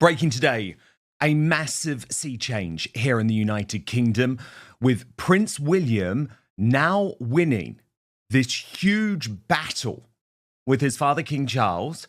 Breaking today, a massive sea change here in the United Kingdom, with Prince William now winning this huge battle with his father, King Charles.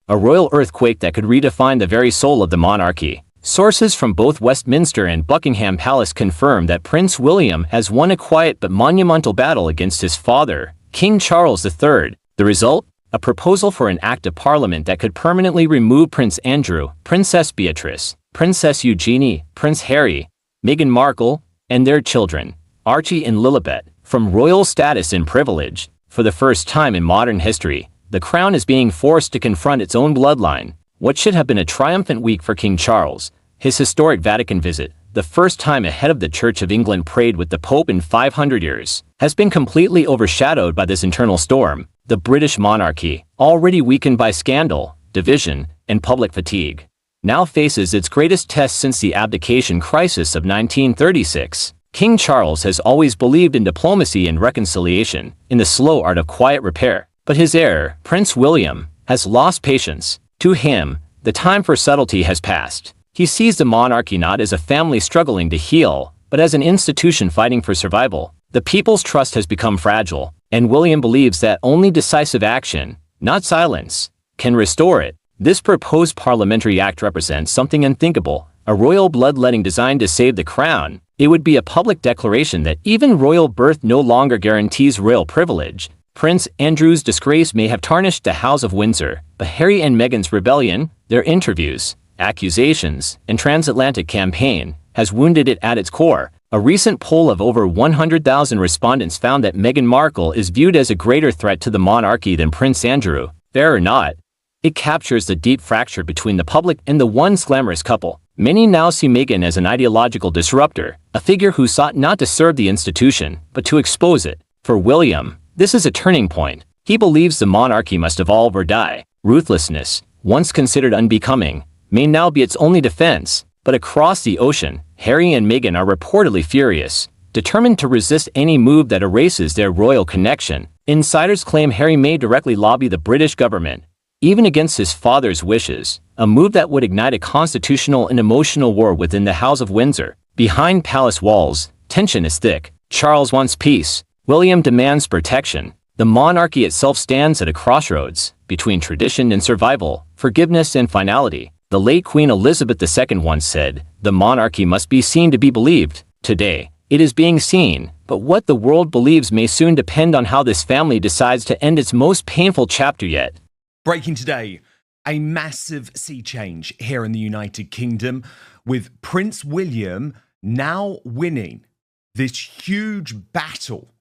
A royal earthquake that could redefine the very soul of the monarchy. Sources from both Westminster and Buckingham Palace confirm that Prince William has won a quiet but monumental battle against his father, King Charles III. The result? A proposal for an act of parliament that could permanently remove Prince Andrew, Princess Beatrice, Princess Eugenie, Prince Harry, Meghan Markle, and their children, Archie and Lilibet, from royal status and privilege. For the first time in modern history, the crown is being forced to confront its own bloodline. What should have been a triumphant week for King Charles, his historic Vatican visit, the first time a head of the Church of England prayed with the Pope in 500 years, has been completely overshadowed by this internal storm. The British monarchy, already weakened by scandal, division, and public fatigue, now faces its greatest test since the abdication crisis of 1936. King Charles has always believed in diplomacy and reconciliation, in the slow art of quiet repair. But his heir, Prince William, has lost patience. To him, the time for subtlety has passed. He sees the monarchy not as a family struggling to heal, but as an institution fighting for survival. The people's trust has become fragile, and William believes that only decisive action, not silence, can restore it. This proposed parliamentary act represents something unthinkable, a royal bloodletting designed to save the crown. It would be a public declaration that even royal birth no longer guarantees royal privilege. Prince Andrew's disgrace may have tarnished the House of Windsor, but Harry and Meghan's rebellion, their interviews, accusations, and transatlantic campaign, has wounded it at its core. A recent poll of over 100,000 respondents found that Meghan Markle is viewed as a greater threat to the monarchy than Prince Andrew. Fair or not, it captures the deep fracture between the public and the once glamorous couple. Many now see Meghan as an ideological disruptor, a figure who sought not to serve the institution, but to expose it. For William, this is a turning point. He believes the monarchy must evolve or die. Ruthlessness, once considered unbecoming, may now be its only defense. But across the ocean, Harry and Meghan are reportedly furious, determined to resist any move that erases their royal connection. Insiders claim Harry may directly lobby the British government, even against his father's wishes, a move that would ignite a constitutional and emotional war within the House of Windsor. Behind palace walls, tension is thick. Charles wants peace. William demands protection. The monarchy itself stands at a crossroads, between tradition and survival, forgiveness and finality. The late Queen Elizabeth II once said, "The monarchy must be seen to be believed." Today, it is being seen, but what the world believes may soon depend on how this family decides to end its most painful chapter yet. Breaking today, a massive sea change here in the United Kingdom, with Prince William now winning this huge battle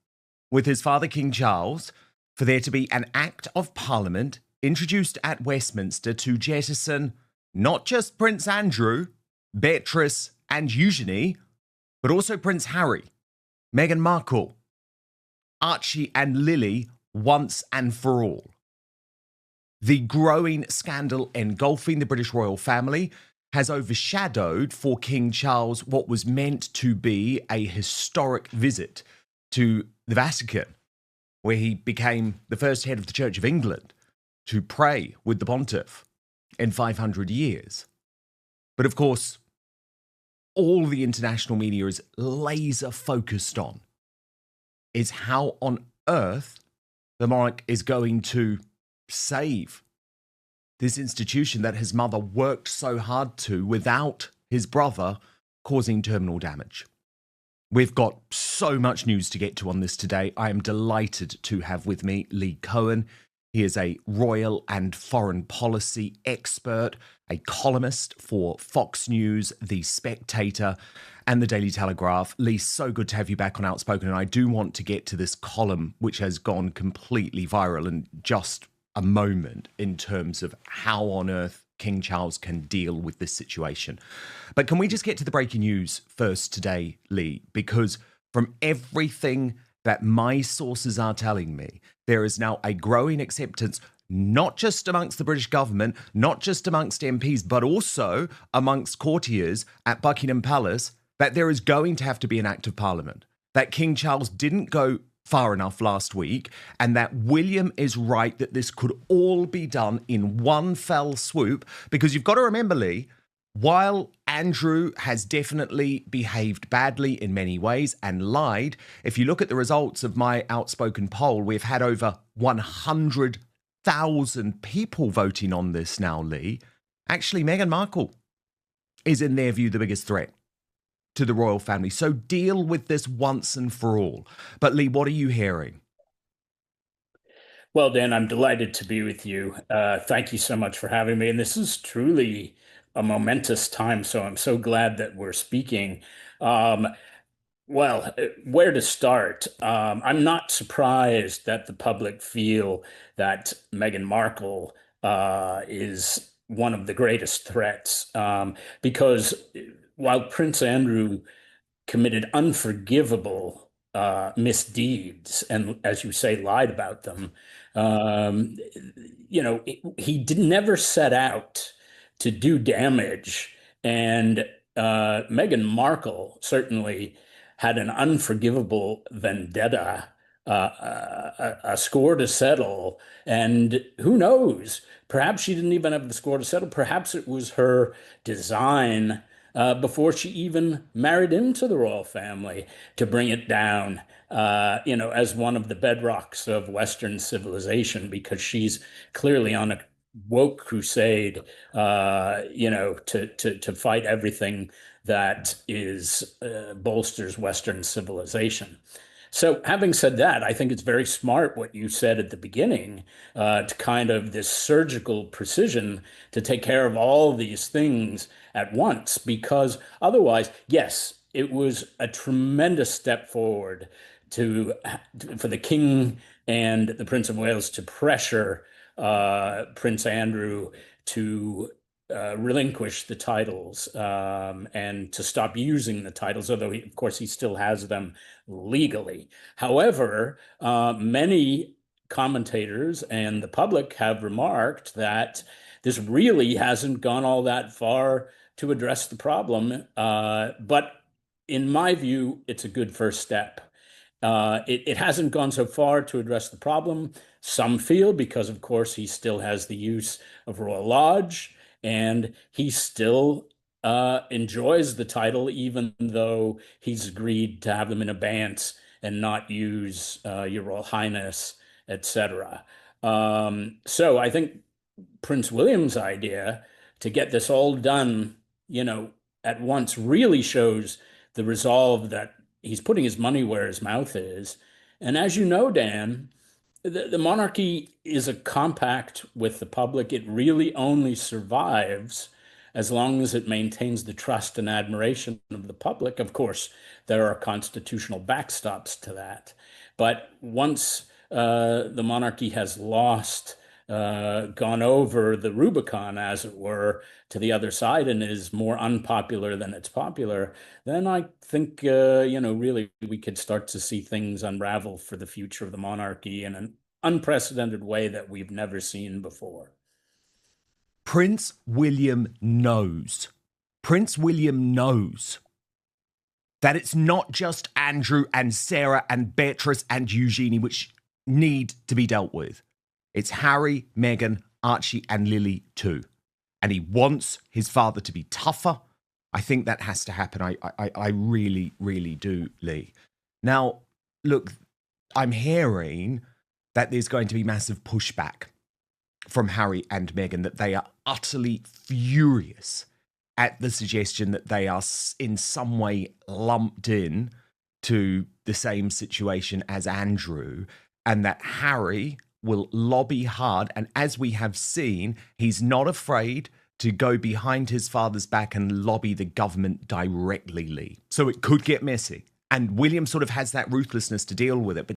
with his father, King Charles, for there to be an Act of Parliament introduced at Westminster to jettison not just Prince Andrew, Beatrice, and Eugenie, but also Prince Harry, Meghan Markle, Archie and Lily once and for all. The growing scandal engulfing the British royal family has overshadowed for King Charles what was meant to be a historic visit to the Vatican, where he became the first head of the Church of England to pray with the pontiff in 500 years. But of course, all the international media is laser focused on is how on earth the monarch is going to save this institution that his mother worked so hard to without his brother causing terminal damage. We've got so much news to get to on this today. I am delighted to have with me Lee Cohen. He is a royal and foreign policy expert, a columnist for Fox News, The Spectator, and The Daily Telegraph. Lee, so good to have you back on Outspoken, and I do want to get to this column, which has gone completely viral in just a moment in terms of how on earth King Charles can deal with this situation. But can we just get to the breaking news first today, Lee? Because from everything that my sources are telling me, there is now a growing acceptance, not just amongst the British government, not just amongst MPs, but also amongst courtiers at Buckingham Palace, that there is going to have to be an Act of Parliament. That King Charles didn't go far enough last week, and that William is right that this could all be done in one fell swoop, because you've got to remember, Lee, While Andrew has definitely behaved badly in many ways and lied, if you look at the results of my outspoken poll, we've had over 100,000 people voting on this now, Lee. Actually, Meghan Markle is, in their view, the biggest threat to the royal family. So deal with this once and for all. But Lee, what are you hearing? Well, Dan, I'm delighted to be with you. Thank you so much for having me. And this is truly a momentous time. So I'm so glad that we're speaking. Um, where to start? I'm not surprised that the public feel that Meghan Markle is one of the greatest threats, because while Prince Andrew committed unforgivable misdeeds and, as you say, lied about them. Um, he did never set out to do damage, and Meghan Markle certainly had an unforgivable vendetta, a score to settle, and who knows? Perhaps she didn't even have the score to settle. Perhaps it was her design before she even married into the royal family to bring it down, as one of the bedrocks of Western civilization, because she's clearly on a woke crusade, to fight everything that is bolsters Western civilization. So, having said that, I think it's very smart what you said at the beginning, to kind of this surgical precision to take care of all these things at once, because otherwise, yes, it was a tremendous step forward to for the King and the Prince of Wales to pressure Prince Andrew to relinquish the titles, and to stop using the titles, although of course he still has them legally. However, many commentators and the public have remarked that this really hasn't gone all that far to address the problem. But in my view, it's a good first step. It hasn't gone so far to address the problem. Some feel because, of course, he still has the use of Royal Lodge, and he still enjoys the title, even though he's agreed to have them in abeyance and not use Your Royal Highness, etc. So I think Prince William's idea to get this all done, at once really shows the resolve that he's putting his money where his mouth is. And as you know, Dan, the monarchy is a compact with the public. It really only survives as long as it maintains the trust and admiration of the public. Of course, there are constitutional backstops to that. But once the monarchy has lost, gone over the Rubicon, as it were, to the other side and is more unpopular than it's popular, then I think, really we could start to see things unravel for the future of the monarchy in an unprecedented way that we've never seen before. Prince William knows. Prince William knows that it's not just Andrew and Sarah and Beatrice and Eugenie which need to be dealt with. It's Harry, Meghan, Archie, and Lily too. And he wants his father to be tougher. I think that has to happen. I really, really do, Lee. Now, look, I'm hearing that there's going to be massive pushback from Harry and Meghan, that they are utterly furious at the suggestion that they are in some way lumped in to the same situation as Andrew, and that Harry will lobby hard. And as we have seen, he's not afraid to go behind his father's back and lobby the government directly, Lee. So it could get messy. And William sort of has that ruthlessness to deal with it. But